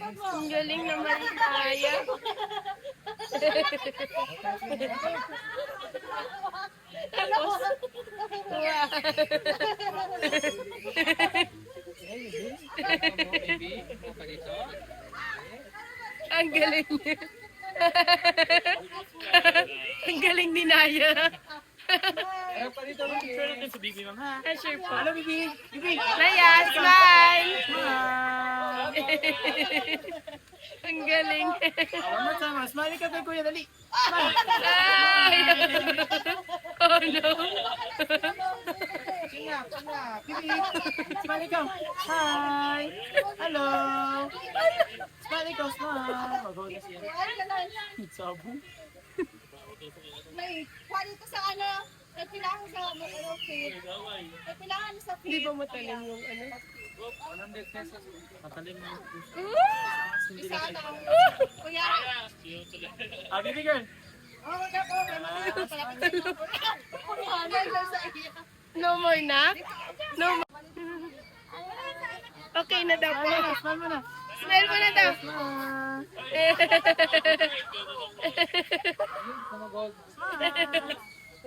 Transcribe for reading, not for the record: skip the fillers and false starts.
Ang galing naman ni Naya. Tapos, wow. Ang galing niya. Ang galing ni Naya. Sure po. Hello, Bibi. Bibi. Naya, smile! Ang galing. One more. Smiley ka kay Kuya, dali. Ay! Oh no! Bibi. Smiley ka. Hi. Hello. Smiley ka, smile. Magawa na siya. Sabu. May kuha dito sa ano, nagpilangan sa ano, feed. Nagpilangan sa feed. Hindi ba matalim yung ano? 100 pesos. Matalim mo. Isa ano, kuya. Bibi girl. Oh, wala po. Palapit sa kuya. Sa iya. No more na? No more. Okay na daw po. Smile mo na. Smile mo na daw.